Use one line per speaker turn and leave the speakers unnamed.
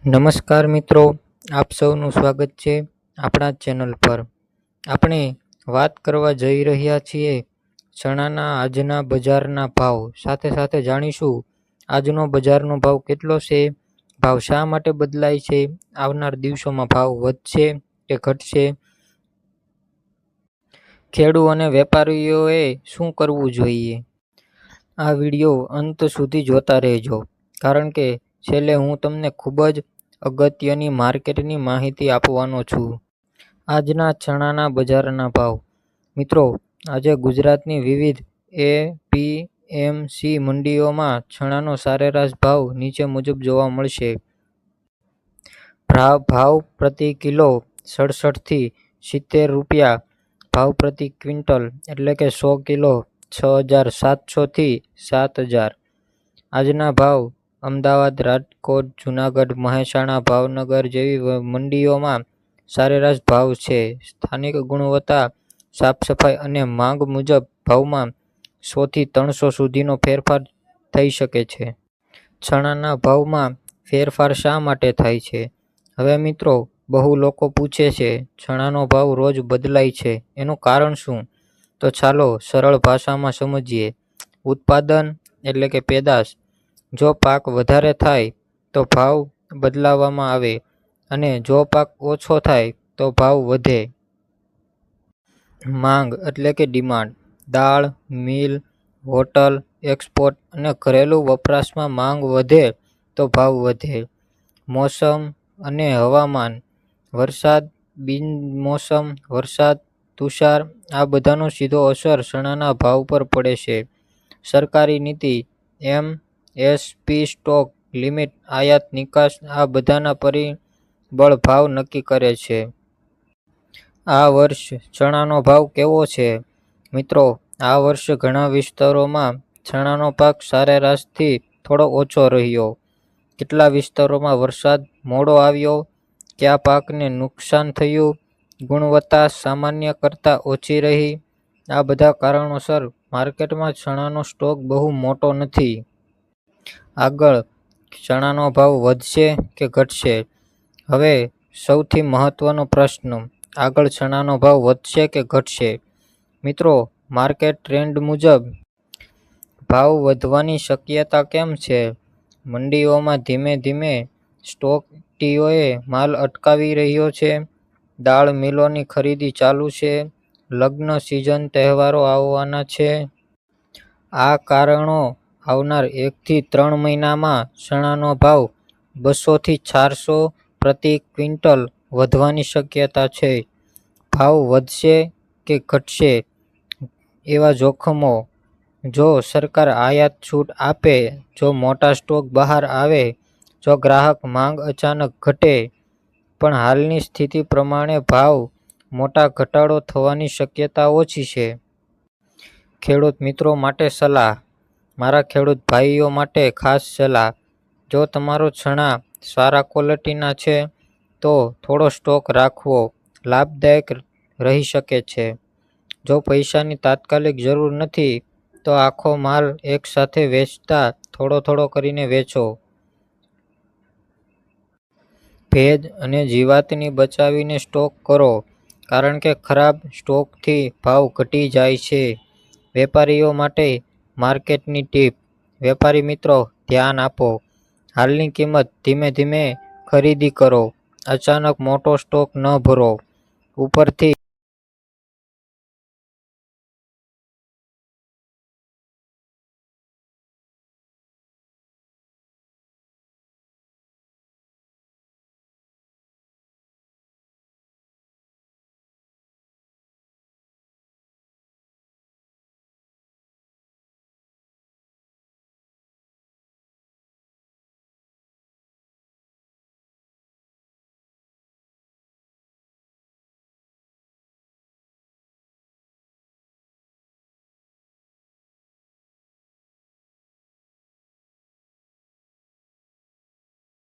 નમસ્કાર મિત્રો, આપ સૌનું સ્વાગત છે આપણા ચેનલ પર। આપણે વાત કરવા જઈ રહ્યા છીએ ચણાના આજના બજારના ભાવ, સાથે સાથે જાણીશું આજનો બજારનો ભાવ કેટલો છે, ભાવ શા માટે બદલાય છે, આવનાર દિવસોમાં ભાવ વધશે કે ઘટશે, ખેડૂત અને વેપારીઓએ શું કરવું જોઈએ। આ વિડીયો અંત સુધી જોતા રહેજો, કારણ કે છેલ્લે હું તમને ખૂબ જ અગત્યની માર્કેટની માહિતી આપવાનો છું। આજના ચણાના બજારના ભાવ મિત્રો, આજે ગુજરાતની વિવિધ એપીએમસી મંડીઓમાં ચણાનો સરેરાશ ભાવ નીચે મુજબ જોવા મળશે। ભાવ પ્રતિ કિલો 67 થી 70 રૂપિયા, ભાવ પ્રતિ ક્વિન્ટલ એટલે કે 100 કિલો 6,700 થી 7,000। આજના ભાવ અમદાવાદ, રાજકોટ, જૂનાગઢ, મહેસાણા, ભાવનગર જેવી મંડીઓમાં સરેરાશ ભાવ છે। સ્થાનિક ગુણવત્તા, સાફ સફાઈ અને માંગ મુજબ ભાવમાં 100 થી 300 સુધીનો ફેરફાર થઈ શકે છે। ચણાના ભાવમાં ફેરફાર શા માટે થાય છે? હવે મિત્રો, બહુ લોકો પૂછે છે, ચણાનો ભાવ રોજ બદલાય છે, એનું કારણ શું? તો ચાલો સરળ ભાષામાં સમજીએ। ઉત્પાદન એટલે કે પેદાશ, જો પાક વધારે થાય તો ભાવ બદલાવવામાં આવે, અને જો પાક ઓછો થાય તો ભાવ વધે। માંગ એટલે કે ડિમાન્ડ, દાળ, મિલ, હોટલ, એક્સપોર્ટ અને ઘરેલું વપરાશમાં માંગ વધે તો ભાવ વધે। મોસમ અને હવામાન, વરસાદ, બિનમોસમ વરસાદ, તુષાર આ બધાનો સીધો અસર ચણાના ભાવ પર પડે છે। સરકારી નીતિ, એમએસપી, સ્ટોક લિમિટ, આયાત નિકાસ આ બધાના પરિબળ ભાવ નક્કી કરે છે। આ વર્ષ ચણાનો ભાવ કેવો છે? મિત્રો, આ વર્ષ ઘણા વિસ્તારોમાં ચણાનો પાક સરેરાશથી થોડો ઓછો રહ્યો। કેટલા વિસ્તારોમાં વરસાદ મોડો આવ્યો, કયા પાકને નુકસાન થયું, ગુણવત્તા સામાન્ય કરતાં ઓછી રહી, આ બધા કારણોસર માર્કેટમાં ચણાનો સ્ટોક બહુ મોટો નથી। આગળ ચણાનો ભાવ વધશે કે ઘટશે? હવે સૌથી મહત્વનો પ્રશ્ન, આગળ ચણાનો ભાવ વધશે કે ઘટશે? મિત્રો, માર્કેટ ટ્રેન્ડ મુજબ ભાવ વધવાની શક્યતા કેમ છે? મંડીઓમાં ધીમે ધીમે સ્ટોકટીઓએ માલ અટકાવી રહ્યો છે, દાળ મિલોની ખરીદી ચાલુ છે, લગ્ન સિઝન તહેવારો આવવાના છે। આ કારણો આવનાર 1 થી 3 મહિનામાં ચણાનો ભાવ 200 થી 400 પ્રતિ ક્વિન્ટલ વધવાની શક્યતા છે। ભાવ વધશે કે ઘટશે? એવા જોખમો, જો સરકાર આયાત છૂટ આપે, જો મોટા સ્ટોક બહાર આવે, જો ગ્રાહક માંગ અચાનક ઘટે, પણ હાલની સ્થિતિ પ્રમાણે ભાવ મોટા ઘટાડો થવાની શક્યતા ઓછી છે। ખેડૂત મિત્રો માટે સલાહ, મારા ખેડૂત ભાઈઓ માટે ખાસ સલાહ, જો તમારો ચણા સારા ક્વોલિટીના છે તો થોડો સ્ટોક રાખવો લાભદાયક રહી શકે છે। જો પૈસાની તાત્કાલિક જરૂર નથી તો આખો માલ એકસાથે વેચતા થોડો કરીને વેચો। ભેજ અને જીવાતની બચાવીને સ્ટોક કરો, કારણ કે ખરાબ સ્ટોકથી ભાવ ઘટી જાય છે। વેપારીઓ માટે માર્કેટની ટીપ, વેપારી મિત્રો ધ્યાન આપો, હાલની કિંમત ધીમે ધીમે ખરીદી કરો, અચાનક મોટો સ્ટોક ન ભરો। ઉપરથી